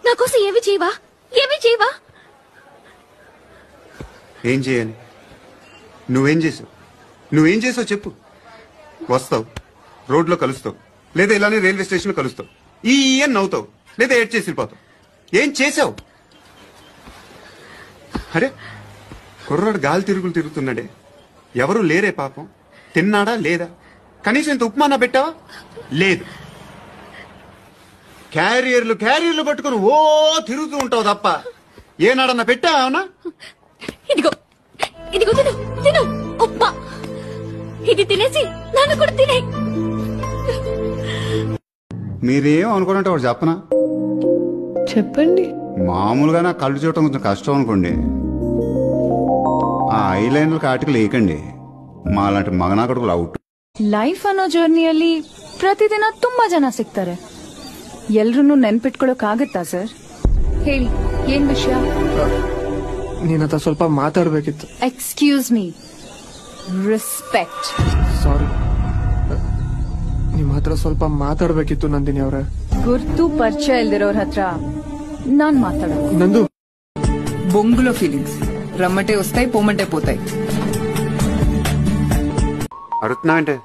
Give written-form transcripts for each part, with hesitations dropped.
నా కోసం ఏమి చేయవా? ఏమి చేయవా? ఏం చేయాలి? నువ్వేం చేసావు? నువ్వేం చేసావు చెప్పు. వస్తావు, రోడ్లో కలుస్తావు, లేదా ఇలానే రైల్వే స్టేషన్లో కలుస్తావు, ఈ నవ్వుతావు, లేదా ఏడ్ చేసి వెళ్ళిపోతావు. ఏం చేసావు? అరే కుర్రాడు గాలి తిరుగుతున్నాడే, ఎవరు లేరే పాపం. తిన్నాడా లేదా? కనీసం ఇంత ఉప్మానా పెట్టావా? లేదు. క్యారియర్లు పట్టుకుని ఓ తిరుగుతూ ఉంటావు తప్ప ఏనాడన్నా పెట్టావనా? ఇదిగో ఇదిగో తిను తిను ఉప్మా. ఇది తినేసి నన్ను కూడా తినే. మీరేం అనుకోనంటే ఒకటి చెప్పనా? చెప్పండి. మామూలుగా నా కళ్ళు చూడటం కొంచెం కష్టం అనుకోండి, ఆ ఐలైనర్లకు ఆర్టికల్ వేయకండి. మా లాంటి ಮಗನ ಕೊಡುಗಳು ಔಟ್. ಲೈಫ್ ಅನ್ನೋ ಜರ್ನಿಯಲ್ಲಿ ಪ್ರತಿದಿನ ತುಂಬಾ ಜನ ಸಿಗ್ತಾರೆ. ಎಲ್ರನ್ನೂ ನೆನ್ಪಿಟ್ಕೊಳ್ಳೋಕಾಗತ್ತಾ ಸರ್? ಹೇಳಿ, ಏನ್ ವಿಷಯ? ನೀನತ ಸ್ವಲ್ಪ ಮಾತಾಡ್ಬೇಕಿತ್ತು. Excuse me, respect. ಸಾರಿ, ನಿಮ್ಮ ಹತ್ರ ಸ್ವಲ್ಪ ಮಾತಾಡ್ಬೇಕಿತ್ತು ನಂದಿನಿ ಅವರೇ. ಗುರ್ತು ಪರಿಚಯ ಇಲ್ದಿರೋರ್ ಹತ್ರ ನಾನ್ ಮಾತಾಡೋದು. ನಂದು బొంగులో ఫీలింగ్స్ రమ్మటే వస్తాయి, పోమంటే పోతాయి. అడుగుతున్నా అంటే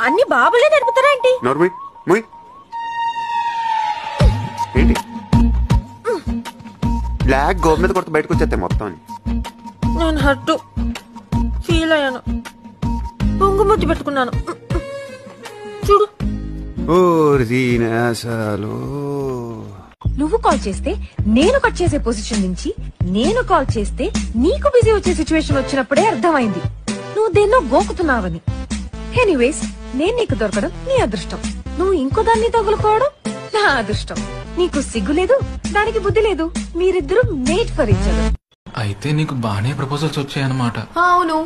అన్ని బాబులే నడుపుతారా ఏంటి? నోర్మయ్ మొయ్ ఏంటి బ్లాక్ గోల్ మీద కొడుతూ బయటకు వచ్చేస్తాయి మొత్తం అని. నేను హట్టు ఫీల్ అయ్యాను, పొంగుముద్దు పెట్టుకున్నాను. చూడు. నువ్వు కాల్ చేస్తే నేను కట్ చేసే పొజిషన్ నుంచి నేను కాల్ చేస్తే నీకు బిజీ వచ్చే సిచ్యువేషన్ వచ్చినప్పుడే అర్థమైంది నువ్వు దేన్నో గోకుతున్నావని. ఎనీవేస్, నేను నీకు దొరకడం నీ అదృష్టం, నువ్వు ఇంకో దాన్ని తగులుకోవడం నా అదృష్టం. నీకు సిగ్గు లేదు, దానికి బుద్ధి లేదు. మీరిద్దరూ మేడ్ ఫర్ ఈచ్ అదర్. అయితే నీకు బానే ప్రపోజల్స్ వచ్చాయన్నమాట. అవును,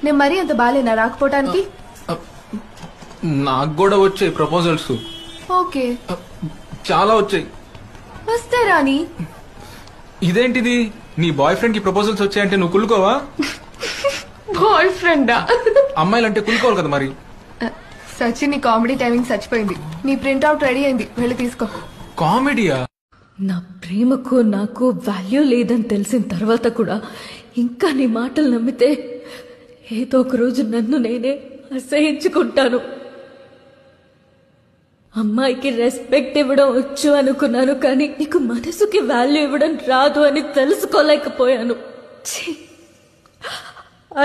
నేను మరీ అంత బాలేనా రాకపోవటానికి? నాకు కూడా వచ్చాయి ప్రపోజల్స్. ఓకే, చాలా వచ్చాయి. వస్తే రాని. ఇదేంటిది, నీ బాయ్ ఫ్రెండ్ కి ప్రపోజల్స్ వచ్చాయంటే నువ్వు కులుకోవా? బాయ్ ఫ్రెండా? అమ్మాయిలంటే కులుకోవాలి కదా మరి. సచిన్, నీ కామెడీ టైమింగ్ చచ్చిపోయింది. నీ ప్రింట్అవుట్ రెడీ అయింది, వెళ్ళి తీసుకో. కామెడీయా? నా ప్రేమకు నాకు వాల్యూ లేదని తెలిసిన తర్వాత కూడా ఇంకా నీ మాటలు నమ్మితే ఏదో ఒక రోజు నన్ను నేనే అసహించుకుంటాను. అమ్మాయికి రెస్పెక్ట్ ఇవ్వడం వచ్చు అనుకున్నాను, కానీ నీకు మనసుకి వాల్యూ ఇవ్వడం రాదు అని తెలుసుకోలేకపోయాను.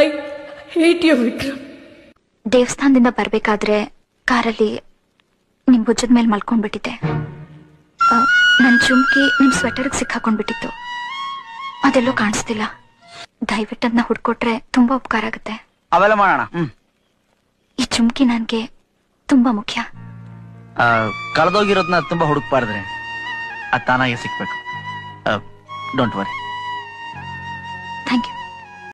I hate you Vikram. ದೇವಸ್ಥಾನದಿಂದ ಬರ್ಬೇಕಾದ್ರೆ ಕಾರಲ್ಲಿ ನಿಮ್ ಭುಜದ ಮೇಲೆ ಮಲ್ಕೊಂಡ್ಬಿಟ್ಟಿದ್ದೆ. ನನ್ ಚುಮ್ಕಿ ನಿಮ್ ಸ್ವೆಟರ್ಗೆ ಸಿಕ್ಕಾಕೊಂಡ್ಬಿಟ್ಟಿತ್ತು. ಅದೆಲ್ಲೋ ಕಾಣಿಸ್ತಿಲ್ಲ. ದಯವಿಟ್ಟು ಅದನ್ನ ಹುಡ್ಕೊಟ್ರೆ ತುಂಬಾ ಉಪಕಾರ ಆಗುತ್ತೆ. ಅವೆಲ್ಲ ಮಾಡೋಣ. ಈ ಚುಮ್ಕಿ ನನ್ಗೆ ತುಂಬಾ ಮುಖ್ಯ. ಕಳೆದೋಗಿರೋದನ್ನ ತುಂಬಾ ಹುಡುಕ್ಬಾರ್ದ್ರೆ ಅದು ತಾನಾಗೆ ಸಿಕ್ಬೇಕು. Don't worry. Thank you.